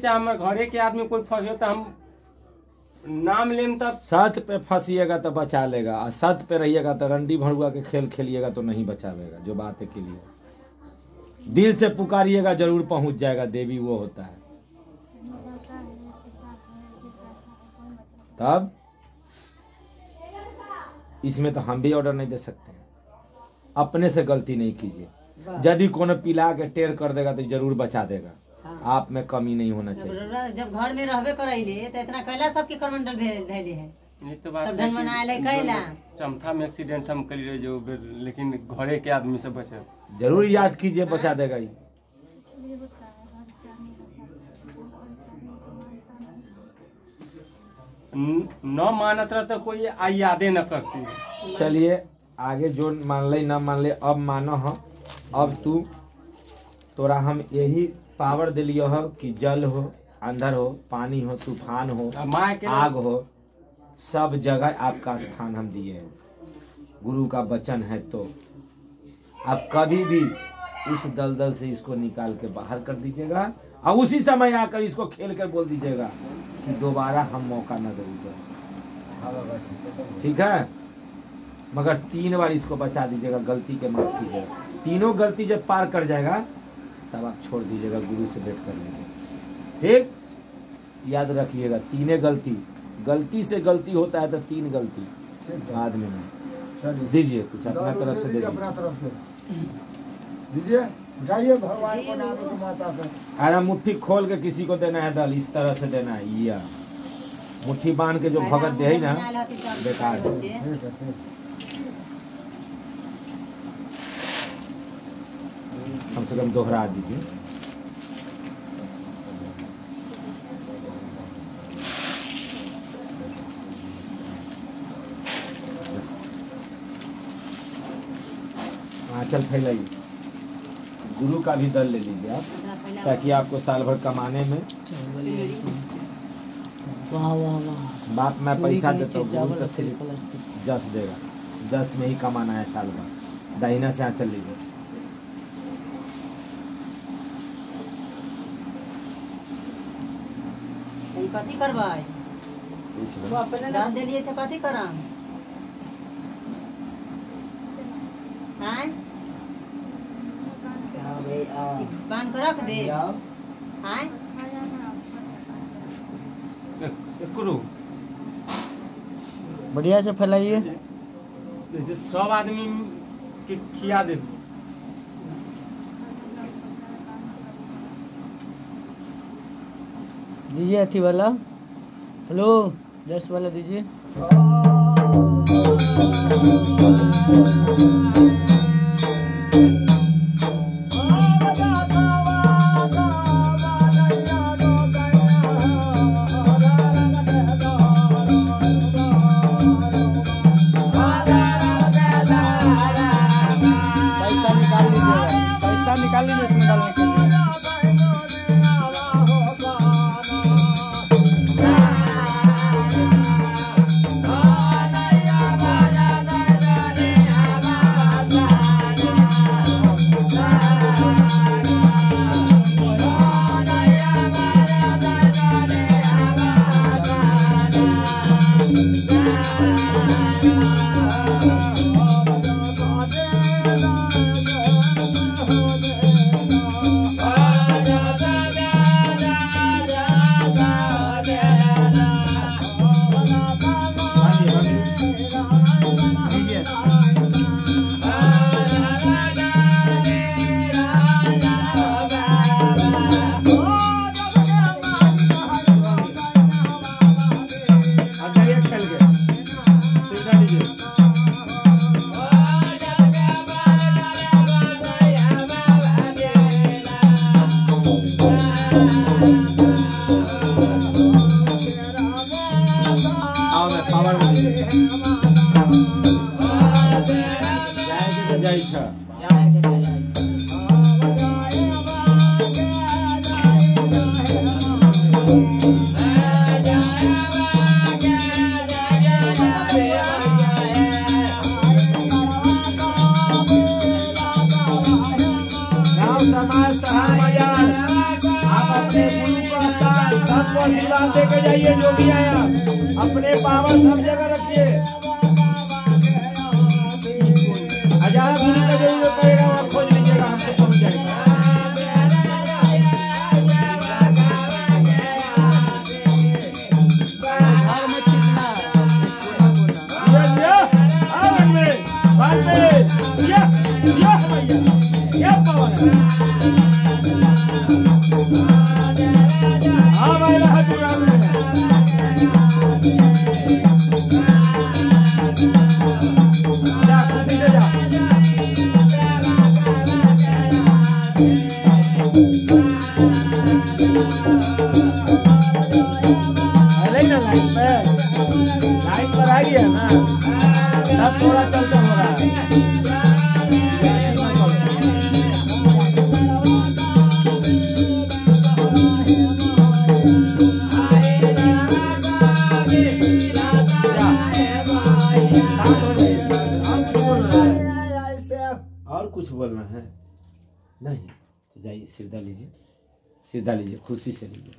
हमर घरे के आदमी कोई फंसे तो हम नाम लेम तब सत पे फंसिएगा तो बचा लेगा और सत पे रहिएगा तो रंडी भड़ुआ के खेल खेलिएगा तो नहीं बचावेगा। जो बात है क्लियर, दिल से पुकारिएगा जरूर पहुंच जाएगा। देवी वो होता है। तब इसमें तो हम भी ऑर्डर नहीं दे सकते। अपने से गलती नहीं कीजिए। यदि कोनो पिला के टेर कर देगा तो जरूर बचा देगा। आप में कमी नहीं होना चाहिए। जब घर में रहबे करैले तो इतना कैला सबके करमंडल धैले है। ये तो बात सब मनाले कैला चमथा में एक्सीडेंट हम कर लिए जो, लेकिन घरे के आदमी से बचे। जरूर याद कीजिए, बचा देगा ही। न मानत रहा तो कोई यादे न करती। चलिए आगे जो मान ले न मान ले, अब मानो हो। अब तू तोरा हम यही पावर दिलियो हो कि जल हो, अंधर हो, पानी हो, तूफान हो, आग हो, सब जगह आपका स्थान हम दिए हैं। गुरु का वचन है तो आप कभी भी उस दलदल से इसको निकाल के बाहर कर दीजिएगा और उसी समय आकर इसको खेल कर बोल दीजिएगा कि दोबारा हम मौका न देंगे। ठीक है, मगर 3 बार इसको बचा दीजिएगा, गलती के मत कीजिएगा। तीनों गलती जब पार कर जाएगा तब आप छोड़ दीजिएगा, गुरु से भेंट कर लीजिए। ठीक, याद रखिएगा। 3 गलती से गलती होता है तो 3 गलती आदमी में। दीजिए कुछ अपना तरफ से दीजिए, अपना तरफ से दीजिए। जाइए भगवान को नाम को माता का। अरे मुट्ठी खोल के किसी को देना है दल, इस तरह से देना है। या मुट्ठी बांध के जो भगत दे ना बेकार है। कम से कम दोहरा दीजिए। आंचल फैलाइए। गुरु का भी दल ले लीजिए आप, ताकि आपको साल भर कमाने में। बाप मैं पैसा देता हूँ, गुरु तो सिर्फ जस देगा। जस में ही कमाना है साल भर। दाहिना से आंचल लीजिए। कथी करवाए वो अपने दाम दे लिए से कथी कराम हैं बांध कर रख दे हैं करो। बढ़िया से फैलाइए। जैसे सब आदमी के खिया दे। दीजिए अथी वाला, हेलो जस्ट वाला दीजिए। पैसा निकाल लीजिएगा, पैसा निकाल लीजिए इसमें डालने के लिए। दे के जाइए जो भी आया, अपने पावर सब जगह रखिए। हजार दूरी का जरूरत पड़ेगा, वहाँ खोज लीजिएगा, हमसे पहुँच जाएगा। लाइट पर आ गया ना, सब थोड़ा चलता हो रहा है। और कुछ बोलना है? नहीं, तो जाइए, सीधा लीजिए, सीधा लीजिए, खुशी से लीजिए।